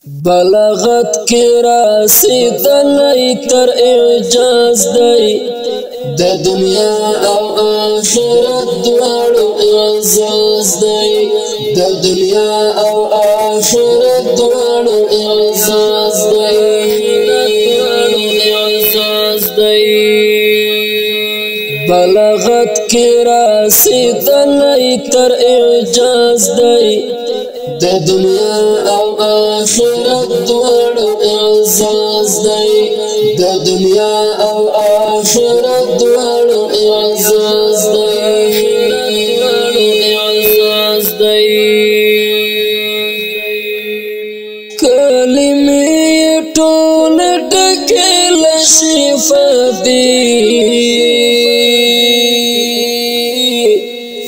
بلاغت کی رسیدلی تر اعجاز دی د دنیا او آخرت دواړو اعزاز دی د دنیا او آخرت دواړو اعزاز دی بلاغت کی رسیدلی تر اعجاز دی د دنیا او آخرت دواړو اعزاز دی د دنیا او آخرت دواړو اعزاز دی کلمې ټول ډکې له شفا دي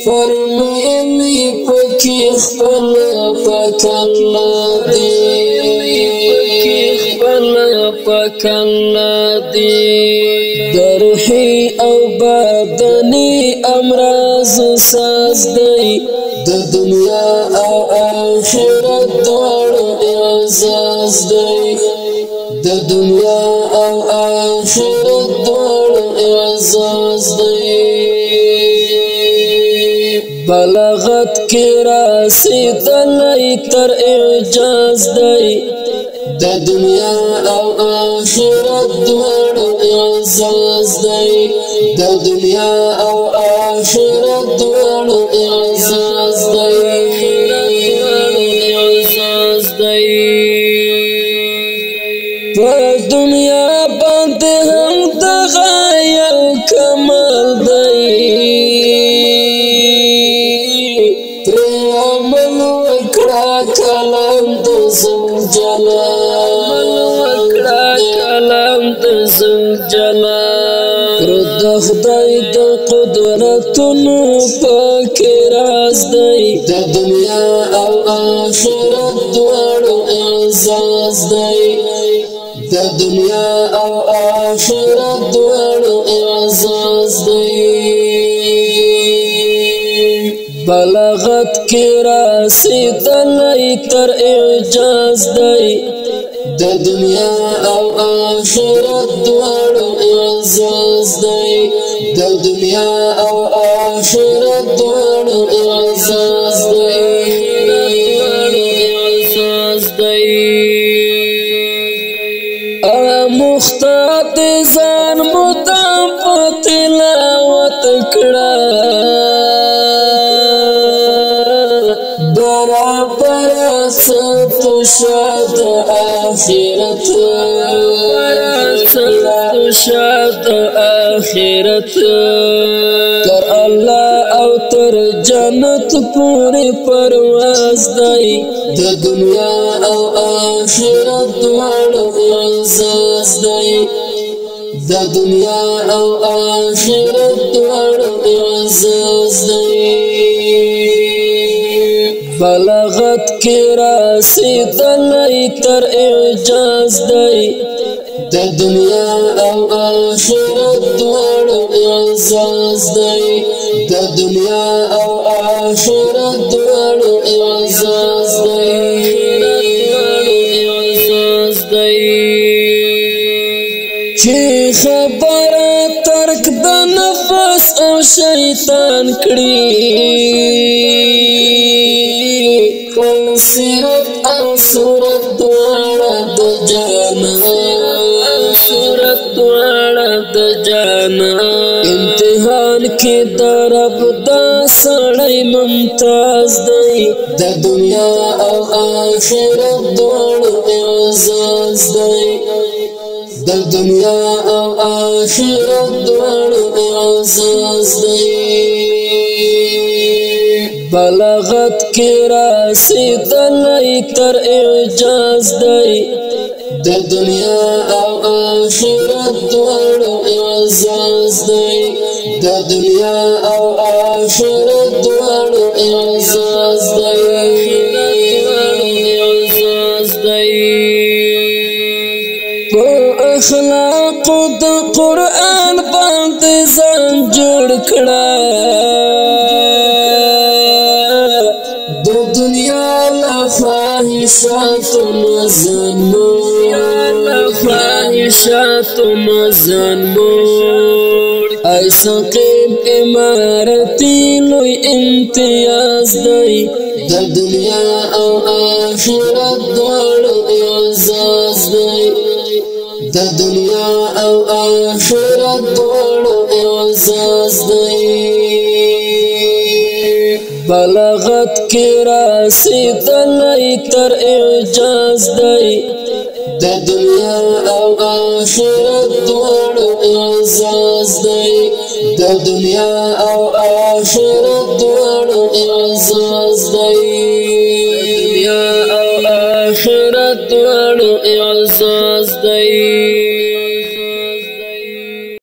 فرمایلی پکې خپل پاک الله دی درحي او بدني امراض ساز دی د دنیا او آخرت دواړو اعزاز دی د دنیا او آخرت دواړو اعزاز دی بلاغت کی رسیدلی تر اعجاز دی د دنیا او آخرت دواړو اعزاز دی د دنیا او آخرت دواړو اعزاز دی په دنیا باندې هم دغه یو کمال دی کلام د زلجلال د خدای د قدرتونو پاک راز دی د دنیا او آخرت دواړو اعزاز دی د دنیا او آخرت دواړو اعزاز دی بلاغت کی رسیدلی تر اعجاز دی د دنیا او آخرت دواړو اعزاز دی د دنیا او آخرت دواړو اعزاز دی مختاد ځان مدام په تلاوت کړه شاد آخرت تر الله او تر جنت پوری پرواز دی د دنیا او آخرت دواړو اعزاز دی د دنیا او آخرت دواړو اعزاز دی بلاغت کی رسیدلی تر اعجاز دی د دنیا او آخرت دواړو اعزاز دی د دنیا او آخرت دواړو اعزاز دی چې خبره ترک د نفس او شیطان کړي سیرت او صورت دواړه د جانا امتحان کې د رب دا سړی ممتاز دی د دنیا او آخرت دواړو اعزاز دی د دنیا او آخرت دواړو اعزاز دی بلاغت کی رسیدلی تر اعجاز دی د دنیا او آخرت دواړو اعزاز دی د دنیا او آخرت دواړو اعزاز دی په اخلاق د قرآن باندې ځان جوړ کړه د دنیا له خواهشات مزنمور ای سقیب امارتی لوی امتیاز دی د دنیا او آخرت دوړو اعزاز دی د دنیا او آخرت دوړو اعزاز دی بلاغت کی رسیدلی تر اعجاز دی د دنیا او آخرت دوړو اعزاز دی د دنیا او آخرت دوړو